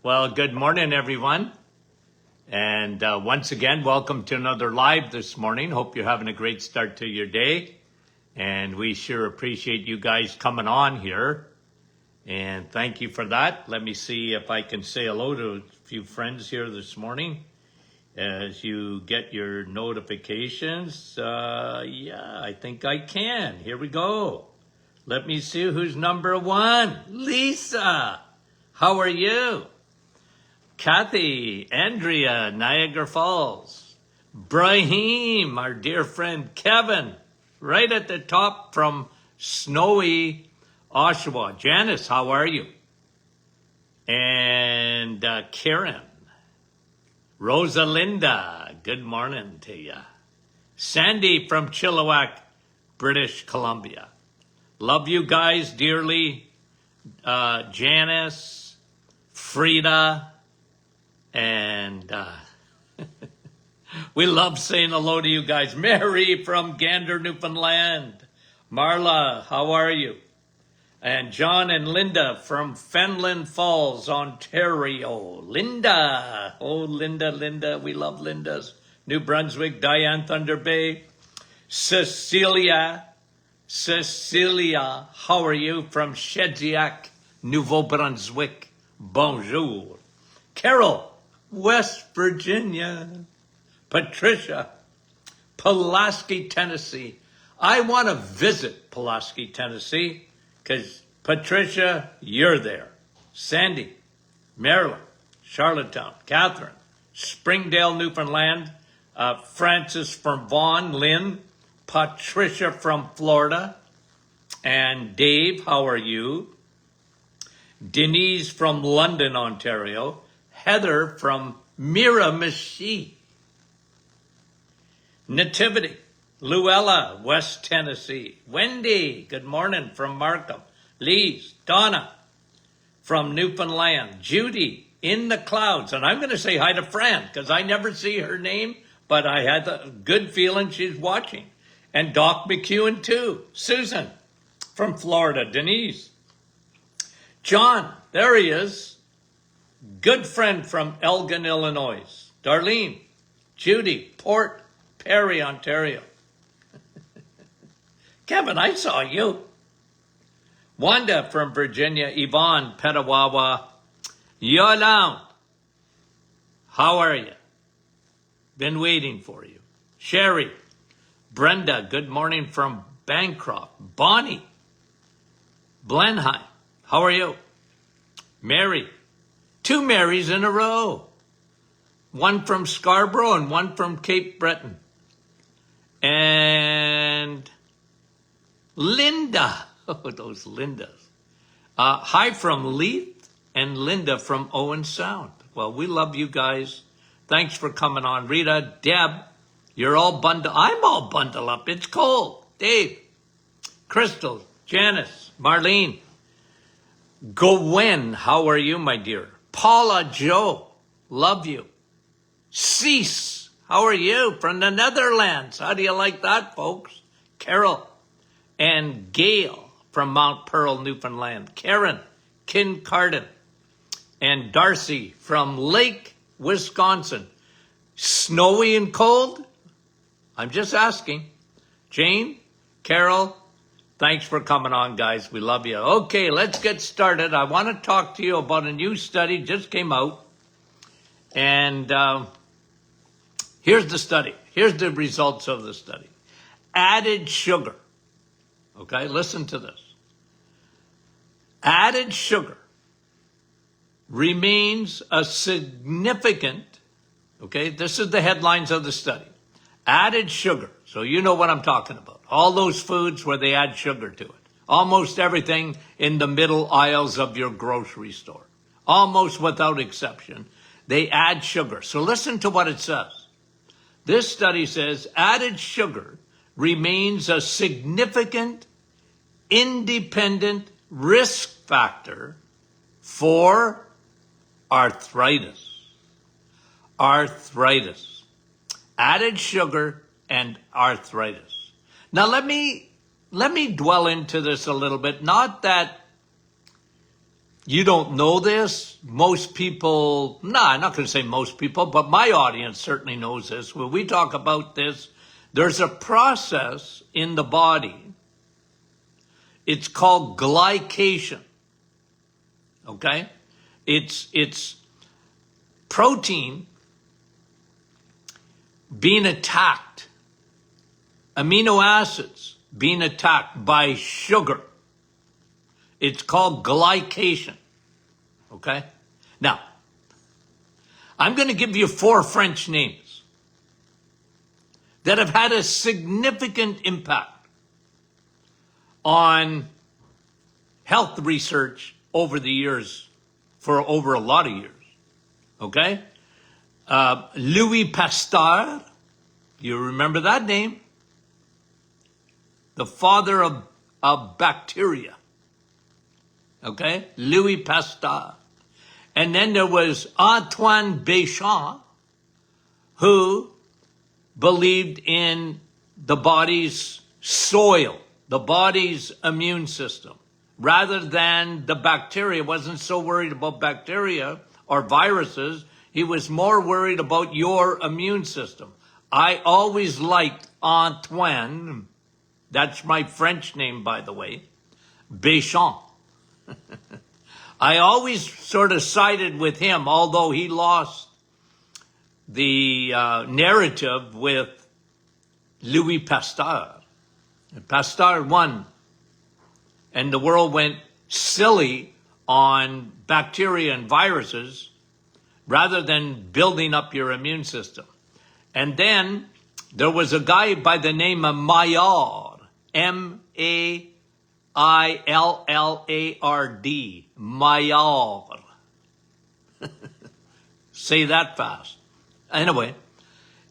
Well, good morning, everyone. And once again, welcome to another live this morning. Hope you're having a great start to your day. And we sure appreciate you guys coming on here. And thank you for that. Let me see if I can say hello to a few friends here this morning as you get your notifications. Yeah, I think I can. Here we go. Let me see who's number one. Lisa, how are you? Kathy, Andrea, Niagara Falls, Brahim, our dear friend Kevin, right at the top from snowy Oshawa. Janice, how are you? And Karen, Rosalinda, good morning to you. Sandy from Chilliwack, British Columbia. Love you guys dearly. Janice, Frida, and we love saying hello to you guys. Mary from Gander, Newfoundland. Marla, how are you? And John and Linda from Fenland Falls, Ontario. Linda. Oh, Linda. We love Linda's. New Brunswick, Diane Thunder Bay. Cecilia, how are you? From Shediac, Nouveau Brunswick. Bonjour. Carol, West Virginia. Patricia, Pulaski, Tennessee. I want to visit Pulaski, Tennessee, because Patricia, you're there. Sandy, Maryland, Charlottetown, Catherine, Springdale, Newfoundland, Francis from Vaughan, Lynn, Patricia from Florida, and Dave, how are you? Denise from London, Ontario, Heather from Miramichi, Nativity, Luella, West Tennessee, Wendy, good morning from Markham, Lise, Donna from Newfoundland, Judy in the clouds, and I'm going to say hi to Fran because I never see her name, but I had a good feeling she's watching, and Doc McEwen too, Susan from Florida, Denise, John, there he is. Good friend from Elgin, Illinois. Darlene, Judy, Port Perry, Ontario. Kevin, I saw you. Wanda from Virginia. Yvonne, Petawawa. Yolande, how are you? Been waiting for you. Sherry, Brenda, good morning from Bancroft. Bonnie, Blenheim, how are you? Mary, two Marys in a row. One from Scarborough and one from Cape Breton. And Linda. Oh, those Lindas. Hi from Leith and Linda from Owen Sound. Well, we love you guys. Thanks for coming on. Rita, Deb, you're all bundled. I'm all bundled up. It's cold. Dave, Crystal, Janice, Marlene, Gwen, how are you, my dear? Paula Joe, love you. Cease, how are you? From the Netherlands. How do you like that, folks? Carol and Gail from Mount Pearl, Newfoundland. Karen, Kincardine, and Darcy from Lake, Wisconsin. Snowy and cold? I'm just asking. Jane, Carol, thanks for coming on, guys. We love you. Okay, let's get started. I want to talk to you about a new study just came out. And here's the study. Here's the results of the study. Added sugar. Okay, listen to this. Added sugar remains a significant, okay, this is the headlines of the study. Added sugar. So you know what I'm talking about. All those foods where they add sugar to it. Almost everything in the middle aisles of your grocery store. Almost without exception, they add sugar. So listen to what it says. This study says added sugar remains a significant independent risk factor for arthritis. Arthritis. Added sugar and arthritis. Now let me dwell into this a little bit. Not that You don't know this. Most people, I'm not going to say most people, but my audience certainly knows this. When we talk about this, there's a process in the body. It's called glycation. Okay? It's protein being attacked, amino acids being attacked by sugar. It's called glycation. Okay? Now, I'm going to give you 4 French names that have had a significant impact on health research over the years, for over a lot of years. Okay? Louis Pasteur, you remember that name? The father of bacteria. Okay? Louis Pasteur. And then there was Antoine Béchamp, who believed in the body's soil, the body's immune system, rather than the bacteria. Wasn't so worried about bacteria or viruses. He was more worried about your immune system. I always liked Antoine, that's my French name, by the way, Béchamp. I always sort of sided with him, although he lost the narrative with Louis Pasteur. Pasteur won, and the world went silly on bacteria and viruses rather than building up your immune system. And then there was a guy by the name of Maillard, M-A-I-L-L-A-R-D, Maillard. Say that fast. Anyway,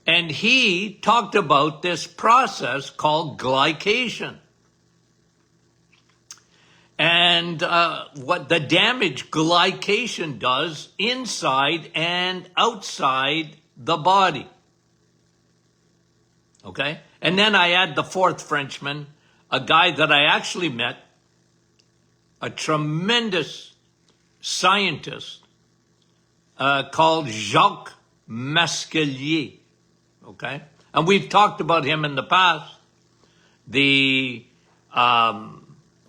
and he talked about this process called glycation. And what the damage glycation does inside and outside the body. Okay? And then I add the 4th Frenchman, a guy that I actually met, a tremendous scientist called Jacques Masquelier. Okay? And we've talked about him in the past.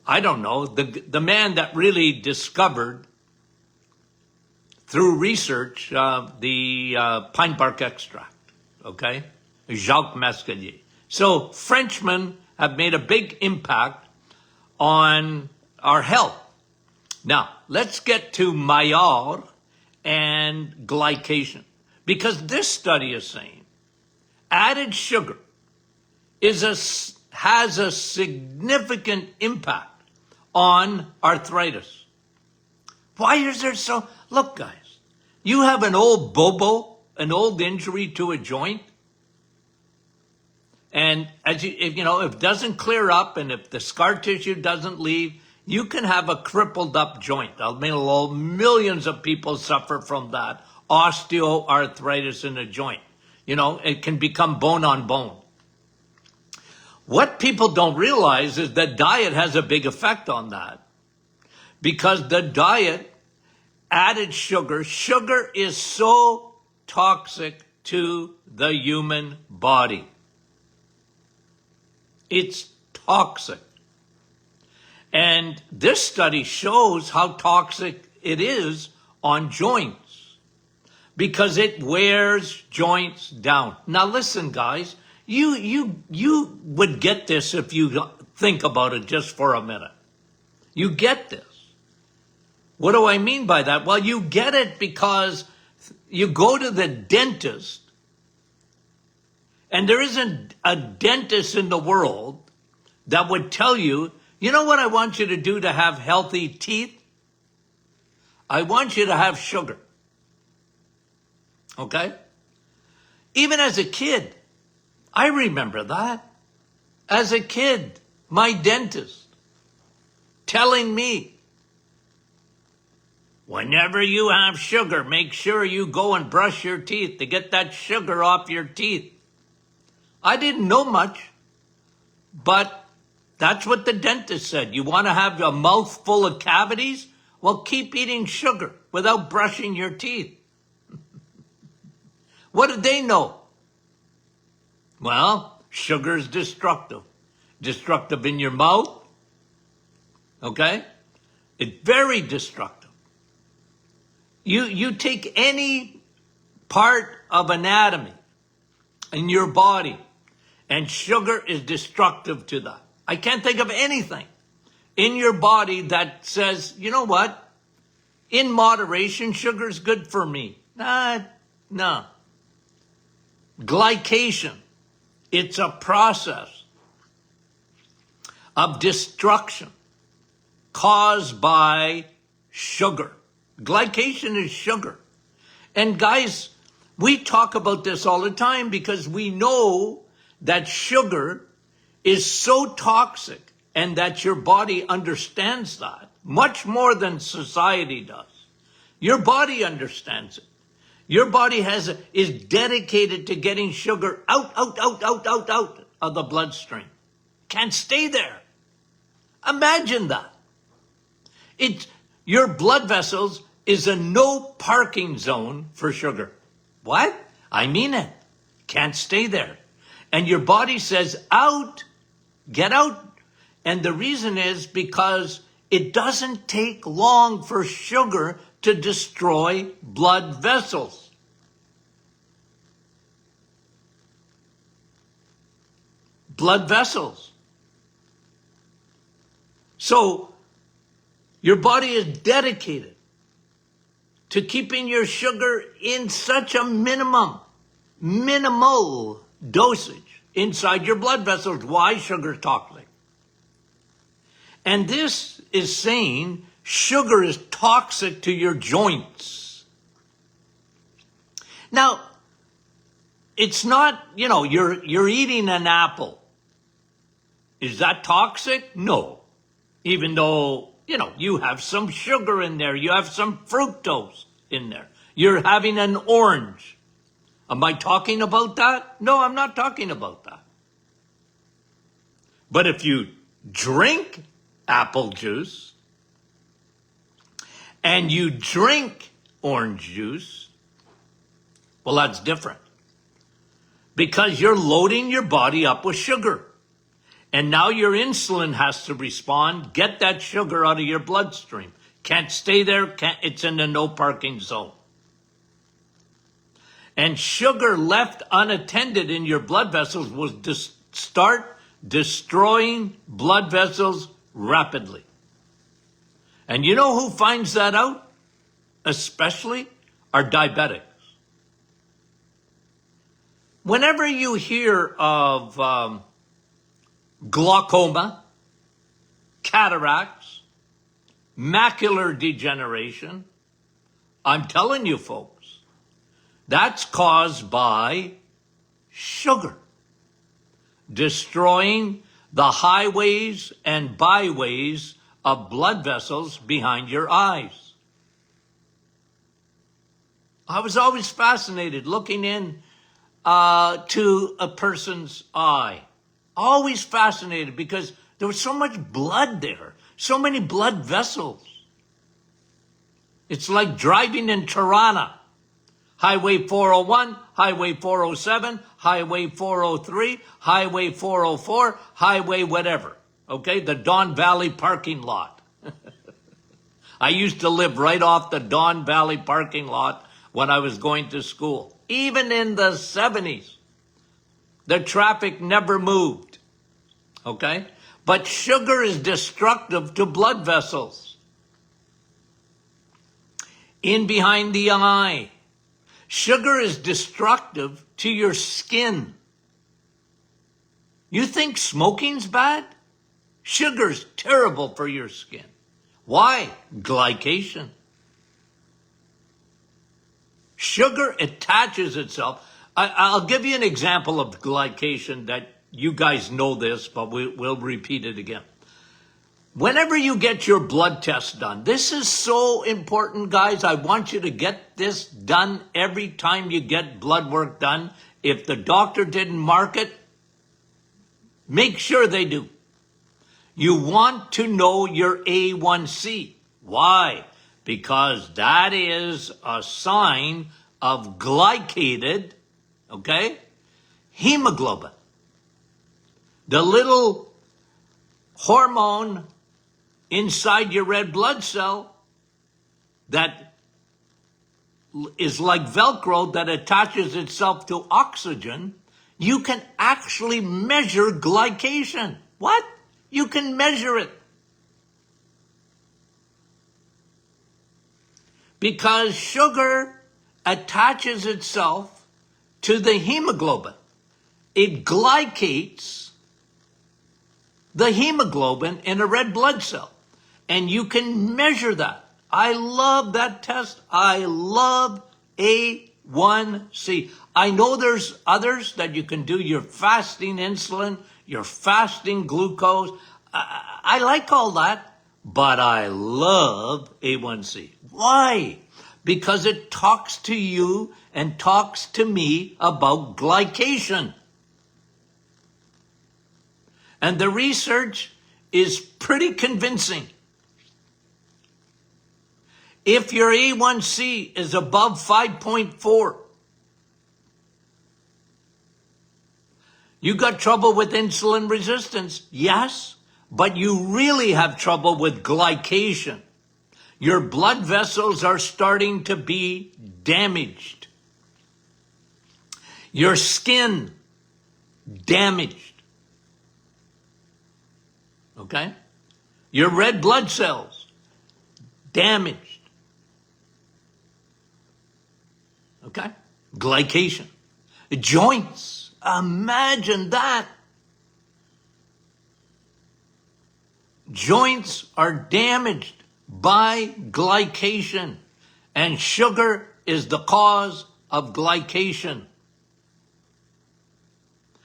I don't know, the man that really discovered through research the pine bark extract. Okay? Jacques Masquelier. So Frenchmen have made a big impact on our health. Now, let's get to Maillard and glycation. Because this study is saying added sugar has a significant impact on arthritis. Why is there so... Look, guys, you have an old bobo, an old injury to a joint, and if it doesn't clear up and if the scar tissue doesn't leave, you can have a crippled up joint. I mean, millions of people suffer from that. Osteoarthritis in a joint. It can become bone on bone. What people don't realize is that diet has a big effect on that. Because the diet added sugar. Sugar is so toxic to the human body. It's toxic. And this study shows how toxic it is on joints. Because it wears joints down. Now listen, guys. You would get this if you think about it just for a minute. You get this. What do I mean by that? Well, you get it because you go to the dentist, and there isn't a dentist in the world that would tell you, you know what I want you to do to have healthy teeth? I want you to have sugar. Okay? Even as a kid, I remember that. As a kid, my dentist telling me, whenever you have sugar, make sure you go and brush your teeth to get that sugar off your teeth. I didn't know much, but that's what the dentist said. You want to have a mouth full of cavities? Well, keep eating sugar without brushing your teeth. What did they know? Well, sugar is destructive. Destructive in your mouth. Okay? It's very destructive. You take any part of anatomy in your body, and sugar is destructive to that. I can't think of anything in your body that says, you know what? In moderation, sugar is good for me. No. Glycation. It's a process of destruction caused by sugar. Glycation is sugar. And guys, we talk about this all the time because we know that sugar is so toxic and that your body understands that much more than society does. Your body understands it. Your body is dedicated to getting sugar out of the bloodstream. Can't stay there. Imagine that. Your blood vessels is a no parking zone for sugar. What? I mean it. Can't stay there. And your body says, out, get out. And the reason is because it doesn't take long for sugar to destroy blood vessels. Blood vessels. So, your body is dedicated to keeping your sugar in such a minimal dosage inside your blood vessels. Why? Sugar is toxic. And this is saying sugar is toxic to your joints. Now, it's not, you're eating an apple. Is that toxic? No. Even though, you have some sugar in there. You have some fructose in there. You're having an orange. Am I talking about that? No, I'm not talking about that. But if you drink apple juice and you drink orange juice, well, that's different. Because you're loading your body up with sugar. And now your insulin has to respond, get that sugar out of your bloodstream. Can't stay there, it's in the no parking zone. And sugar left unattended in your blood vessels will start destroying blood vessels rapidly. And you know who finds that out? Especially our diabetics. Whenever you hear of glaucoma, cataracts, macular degeneration, I'm telling you folks, that's caused by sugar destroying the highways and byways of blood vessels behind your eyes. I was always fascinated looking in to a person's eye. Always fascinated because there was so much blood there, so many blood vessels. It's like driving in Tirana. Highway 401, Highway 407, Highway 403, Highway 404, Highway whatever. Okay, the Don Valley parking lot. I used to live right off the Don Valley parking lot when I was going to school. Even in the 70s, the traffic never moved. Okay? But sugar is destructive to blood vessels. In behind the eye. Sugar is destructive to your skin. You think smoking's bad? Sugar's terrible for your skin. Why? Glycation. Sugar attaches itself. I'll give you an example of glycation that you guys know this, but we'll repeat it again. Whenever you get your blood test done, this is so important, guys. I want you to get this done every time you get blood work done. If the doctor didn't mark it, make sure they do. You want to know your A1C. Why? Because that is a sign of glycated, okay, hemoglobin. The little hormone inside your red blood cell that is like Velcro that attaches itself to oxygen, you can actually measure glycation. What? You can measure it. Because sugar attaches itself to the hemoglobin. It glycates the hemoglobin in a red blood cell. And you can measure that. I love that test. I love A1C. I know there's others that you can do, your fasting insulin, your fasting glucose. I like all that, but I love A1C. Why? Because it talks to you and talks to me about glycation. And the research is pretty convincing. If your A1C is above 5.4, you got trouble with insulin resistance, yes, but you really have trouble with glycation. Your blood vessels are starting to be damaged. Your skin damaged. Okay? Your red blood cells damaged. Okay? Glycation. Joints. Imagine that. Joints are damaged by glycation, and sugar is the cause of glycation.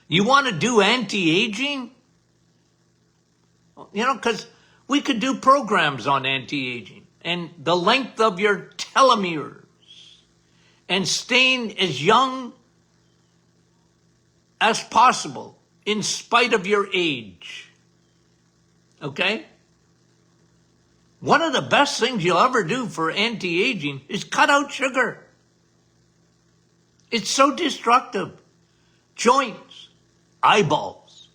You want to do anti-aging? You know, because we could do programs on anti-aging and the length of your telomeres and staying as young as possible in spite of your age. Okay? One of the best things you'll ever do for anti-aging is cut out sugar. It's so destructive. Joints, eyeballs,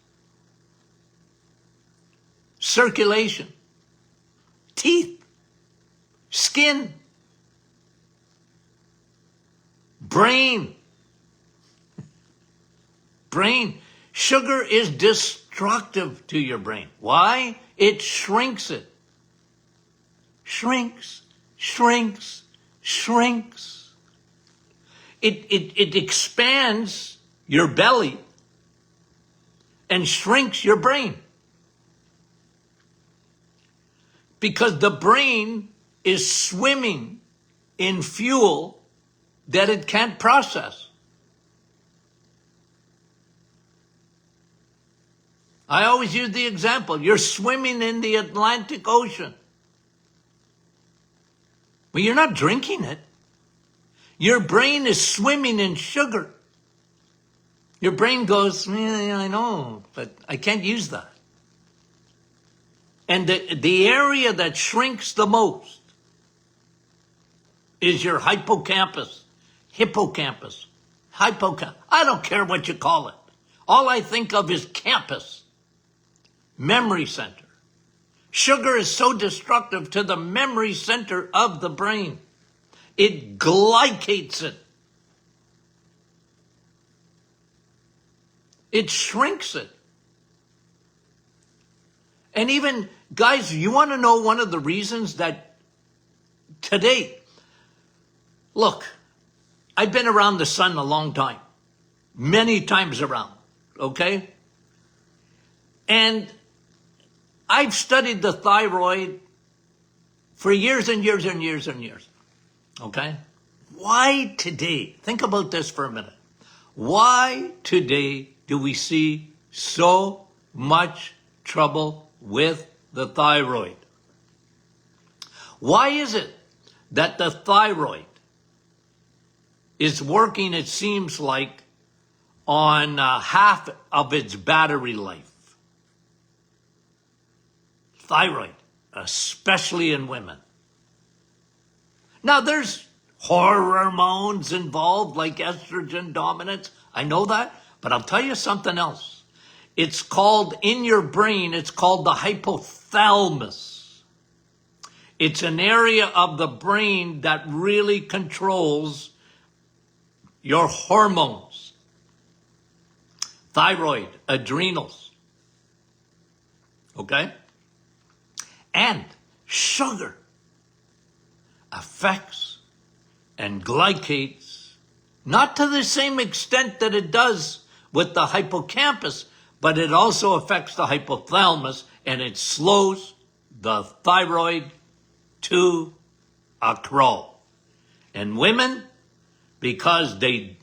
circulation, teeth, skin, brain. Brain. Sugar is destructive to your brain. Why? It shrinks it. Shrinks, shrinks, shrinks. It expands your belly and shrinks your brain. Because the brain is swimming in fuel that it can't process. I always use the example, you're swimming in the Atlantic Ocean. Well, you're not drinking it. Your brain is swimming in sugar. Your brain goes, yeah, I know, but I can't use that. And the area that shrinks the most is your hippocampus. I don't care what you call it. All I think of is campus. Memory center. Sugar is so destructive to the memory center of the brain. It glycates it. It shrinks it. And even, guys, you want to know one of the reasons that today, look, I've been around the sun a long time. Many times around, okay? And I've studied the thyroid for years and years and years and years, okay? Why today? Think about this for a minute. Why today do we see so much trouble with the thyroid? Why is it that the thyroid is working, it seems like, on half of its battery life? Thyroid, especially in women. Now, there's hormones involved, like estrogen dominance. I know that, but I'll tell you something else. It's called, in your brain, it's called the hypothalamus. It's an area of the brain that really controls your hormones, thyroid, adrenals, okay? And sugar affects and glycates, not to the same extent that it does with the hippocampus, but it also affects the hypothalamus, and it slows the thyroid to a crawl. And women, because they're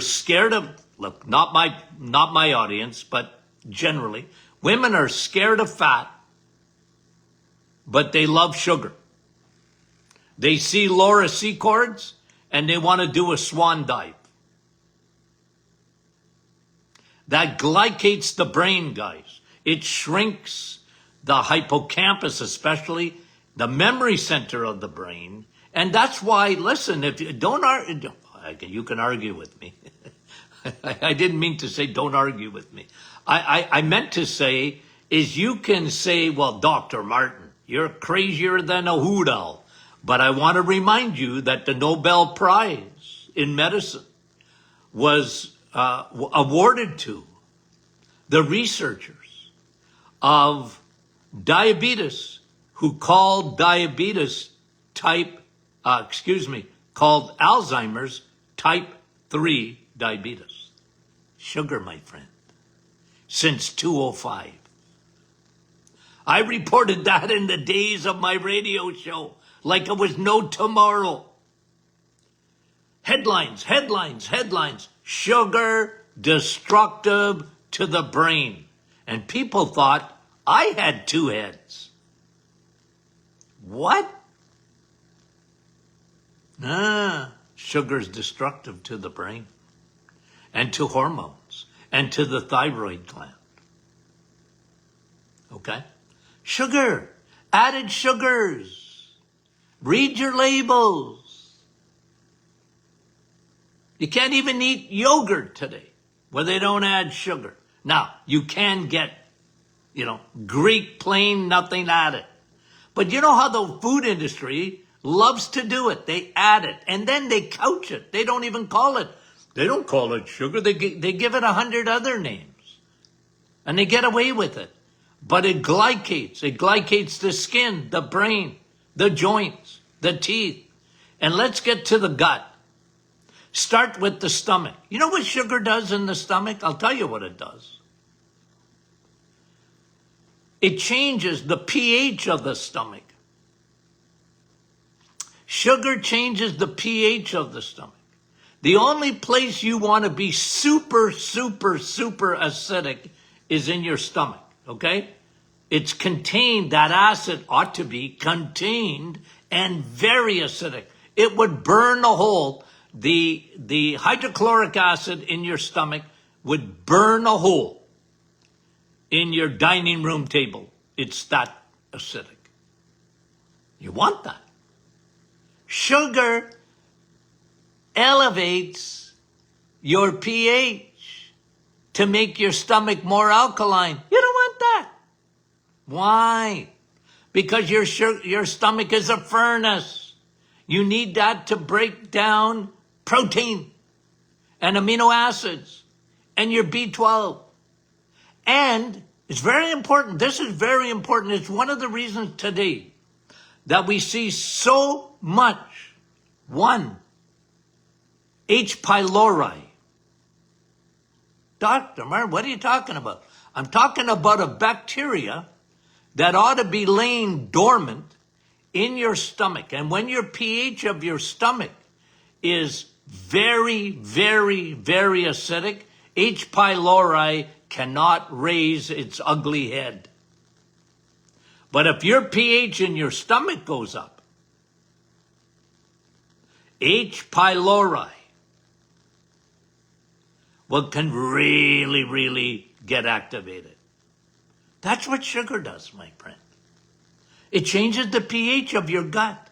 scared of, look, not my audience, but generally, women are scared of fat, but they love sugar. They see Laura Secords and they want to do a swan dive. That glycates the brain, guys. It shrinks the hippocampus, especially the memory center of the brain. And that's why, listen, if you don't argue, you can argue with me. I didn't mean to say don't argue with me. I meant to say is you can say, well, Dr. Martin, you're crazier than a hoot owl. But I want to remind you that the Nobel Prize in medicine was awarded to the researchers of diabetes who called called Alzheimer's type 3 diabetes. Sugar, my friend, since 2005. I reported that in the days of my radio show like it was no tomorrow. Headlines. Sugar destructive to the brain. And people thought I had two heads. What? Sugar's destructive to the brain and to hormones and to the thyroid gland. Okay? Sugar, added sugars. Read your labels. You can't even eat yogurt today where they don't add sugar. Now, you can get, Greek plain, nothing added. But you know how the food industry loves to do it. They add it and then they couch it. They don't even call it. They don't call it sugar. They give it 100 other names and they get away with it. But it glycates. It glycates the skin, the brain, the joints, the teeth. And let's get to the gut. Start with the stomach. You know what sugar does in the stomach? I'll tell you what it does. It changes the pH of the stomach. Sugar changes the pH of the stomach. The only place you want to be super acidic is in your stomach, okay? It's contained, that acid ought to be contained and very acidic. It would burn a hole. The hydrochloric acid in your stomach would burn a hole in your dining room table. It's that acidic. You want that. Sugar elevates your pH to make your stomach more alkaline. You don't want that. Why? Because your stomach is a furnace. You need that to break down protein and amino acids and your B12. And it's very important. This is very important. It's one of the reasons today that we see so much, H. pylori. Dr. Martin, what are you talking about? I'm talking about a bacteria that ought to be laying dormant in your stomach. And when your pH of your stomach is very acidic, H. pylori cannot raise its ugly head. But if your pH in your stomach goes up, H. pylori can really get activated. That's what sugar does, my friend. It changes the pH of your gut.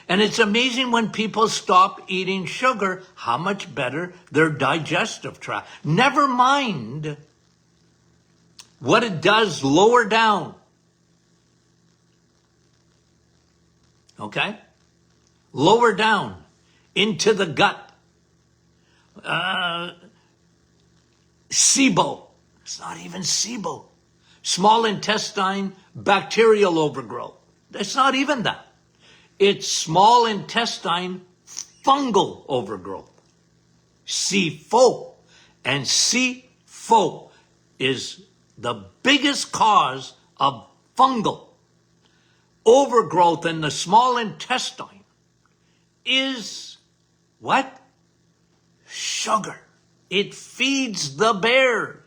And it's amazing when people stop eating sugar, how much better their digestive tract. Never mind what it does lower down. Okay? Lower down into the gut. SIBO. It's not even SIBO. Small intestine bacterial overgrowth. It's not even that. It's small intestine fungal overgrowth. CFO. And CFO is the biggest cause of fungal overgrowth in the small intestine is what? Sugar. It feeds the bears.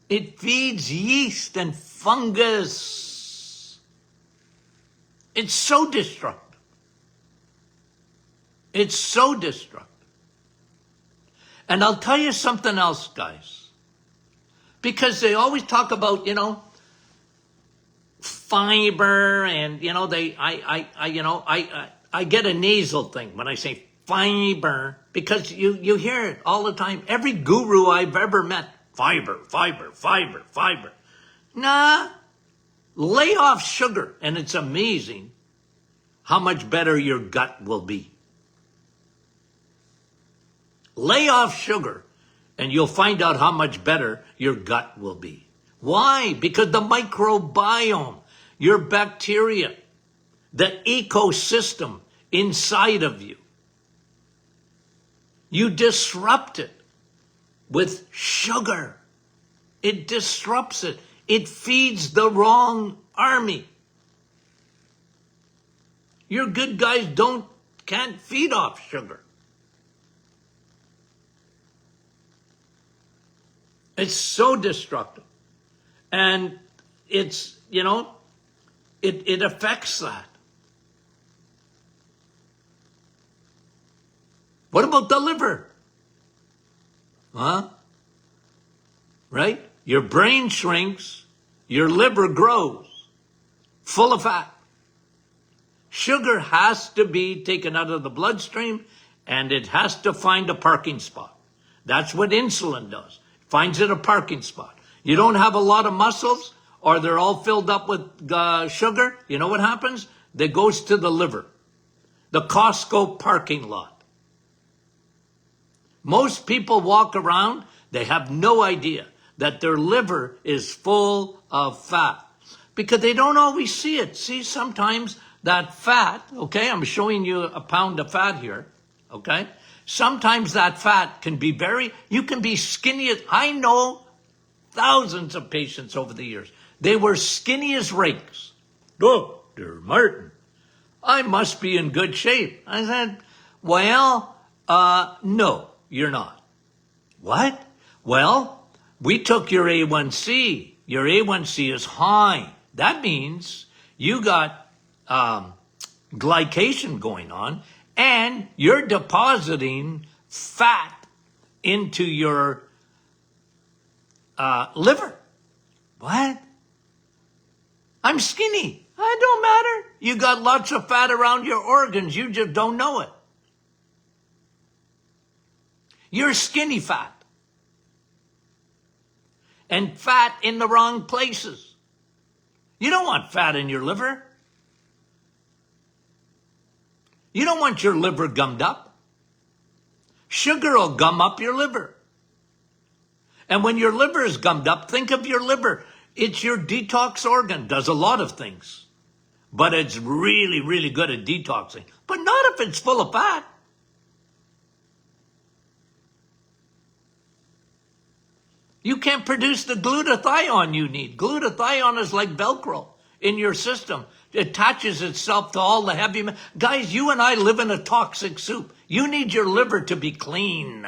It feeds yeast and fungus. It's so destructive. It's so destructive. And I'll tell you something else, guys. Because they always talk about, fiber and, I get a nasal thing when I say fiber because you hear it all the time. Every guru I've ever met, fiber, fiber, fiber, fiber. Nah, lay off sugar and it's amazing how much better your gut will be. Lay off sugar and you'll find out how much better your gut will be. Why? Because the microbiome, your bacteria, the ecosystem inside of you, you disrupt it with sugar. It disrupts it. It feeds the wrong army. Your good guys can't feed off sugar. It's so destructive. And it's, it affects that. What about the liver? Huh? Right? Your brain shrinks, your liver grows, full of fat. Sugar has to be taken out of the bloodstream and it has to find a parking spot. That's what insulin does. Finds it a parking spot. You don't have a lot of muscles or they're all filled up with sugar. You know what happens? That goes to the liver. The Costco parking lot. Most people walk around, they have no idea that their liver is full of fat because they don't always see it. See, sometimes that fat, okay, I'm showing you a pound of fat here, okay? Sometimes that fat can be you can be skinny. I know thousands of patients over the years. They were skinny as rakes. Dr. Martin, I must be in good shape. I said, well, no, you're not. What? Well, we took your A1C. Your A1C is high. That means you got glycation going on and you're depositing fat into your liver. What? I'm skinny. It don't matter. You got lots of fat around your organs. You just don't know it. You're skinny fat. And fat in the wrong places. You don't want fat in your liver. You don't want your liver gummed up. Sugar will gum up your liver. And when your liver is gummed up, think of your liver. It's your detox organ. Does a lot of things. But it's really, really good at detoxing. But not if it's full of fat. You can't produce the glutathione you need. Glutathione is like Velcro in your system. It attaches itself to all the heavy... Guys, you and I live in a toxic soup. You need your liver to be clean.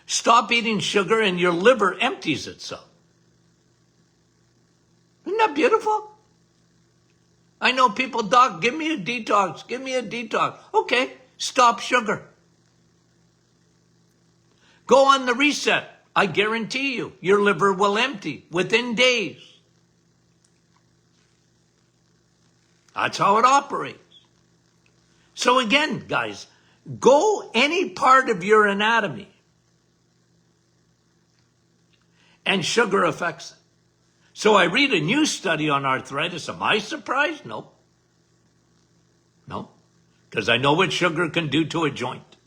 Stop eating sugar and your liver empties itself. Isn't that beautiful? I know people, doc, give me a detox. Give me a detox. Okay, stop sugar. Go on the reset. I guarantee you, your liver will empty within days. That's how it operates. So again, guys, go any part of your anatomy and sugar affects it. So I read a new study on arthritis. Am I surprised? No. No. Because I know what sugar can do to a joint.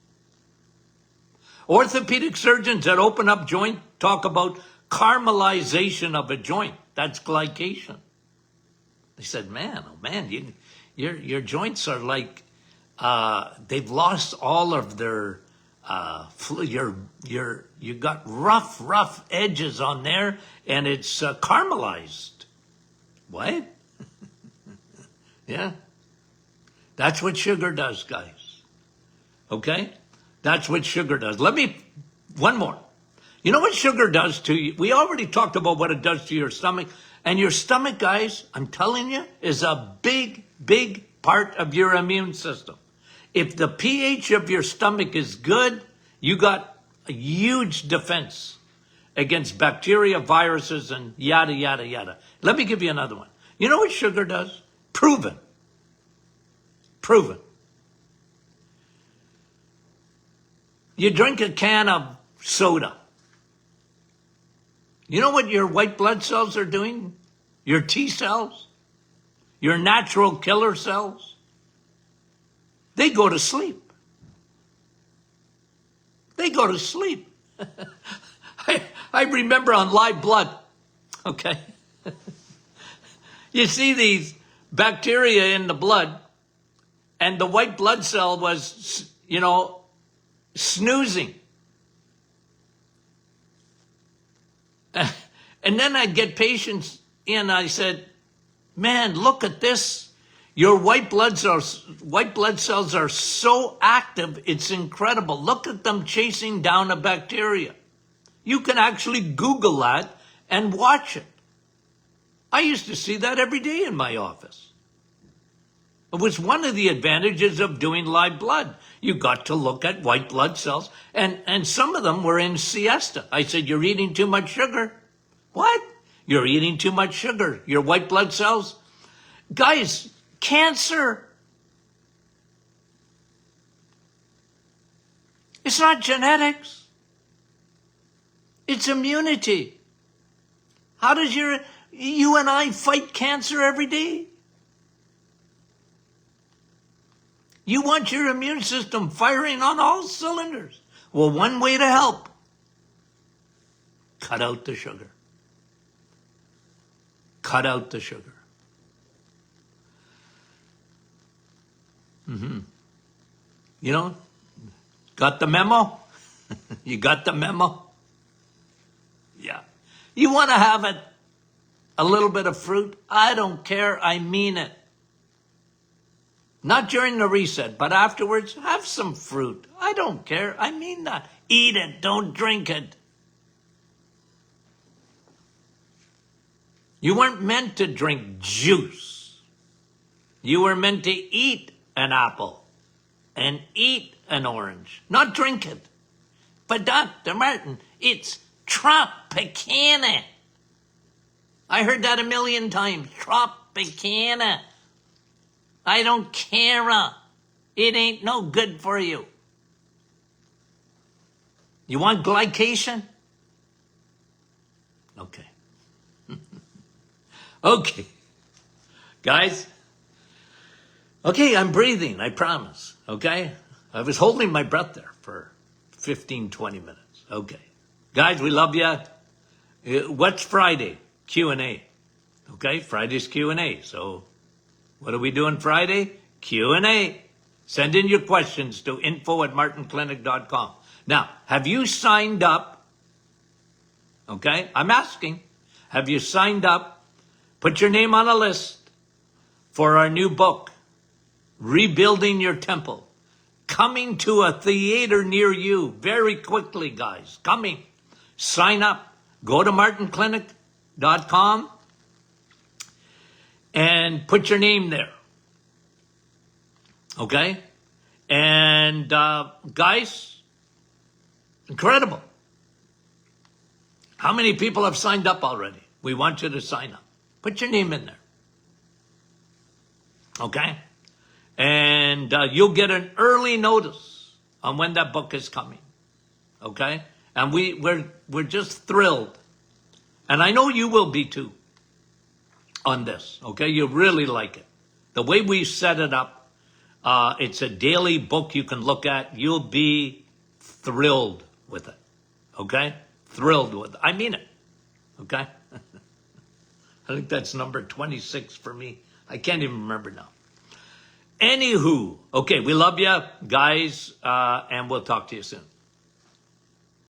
Orthopedic surgeons that open up joint talk about caramelization of a joint. That's glycation. They said, man, oh man, your joints are like, they've lost all of their, you got rough edges on there, and it's caramelized. What? Yeah. That's what sugar does, guys. Okay? That's what sugar does. One more. You know what sugar does to you? We already talked about what it does to your stomach. And your stomach, guys, I'm telling you, is a big part of your immune system. If the pH of your stomach is good, you got a huge defense against bacteria, viruses, and yada, yada, yada. Let me give you another one. You know what sugar does? Proven. You drink a can of soda. You know what your white blood cells are doing? Your T cells? Your natural killer cells? They go to sleep. They go to sleep. I remember on live blood, okay? You see these bacteria in the blood, and the white blood cell was, snoozing. And then I'd get patients in, I said, man, look at this. Your white blood cells are so active, it's incredible. Look at them chasing down a bacteria. You can actually Google that and watch it. I used to see that every day in my office. It was one of the advantages of doing live blood. You got to look at white blood cells, and some of them were in siesta. I said, you're eating too much sugar. What? You're eating too much sugar. Your white blood cells? Guys, cancer. It's not genetics. It's immunity. How does you and I fight cancer every day? You want your immune system firing on all cylinders. Well, one way to help, cut out the sugar. Cut out the sugar. Got the memo? You got the memo? Yeah. You want to have a little bit of fruit? I don't care. I mean it. Not during the reset, but afterwards, have some fruit. I don't care. I mean that. Eat it. Don't drink it. You weren't meant to drink juice. You were meant to eat an apple and eat an orange, not drink it. But Dr. Martin, it's Tropicana. I heard that a million times. Tropicana. I don't care. It ain't no good for you. You want glycation? Okay. Okay. Guys. Okay, I'm breathing, I promise. Okay? I was holding my breath there for 15, 20 minutes. Okay. Guys, we love you. What's Friday? Q&A. Okay? Friday's Q&A. So what are we doing Friday? Q&A. Send in your questions to info@martinclinic.com. Now, have you signed up? Okay? I'm asking. Have you signed up? Put your name on a list for our new book, Rebuilding Your Temple. Coming to a theater near you very quickly, guys. Coming. Sign up. Go to martinclinic.com and put your name there. Okay? And guys, incredible. How many people have signed up already? We want you to sign up. Put your name in there. Okay? And you'll get an early notice on when that book is coming. Okay? And we're just thrilled. And I know you will be too on this. Okay? You really like it. The way we set it up, it's a daily book you can look at. You'll be thrilled with it. Okay? Thrilled with it. I mean it. Okay? I think that's number 26 for me. I can't even remember now. Anywho, okay, we love you guys, and we'll talk to you soon.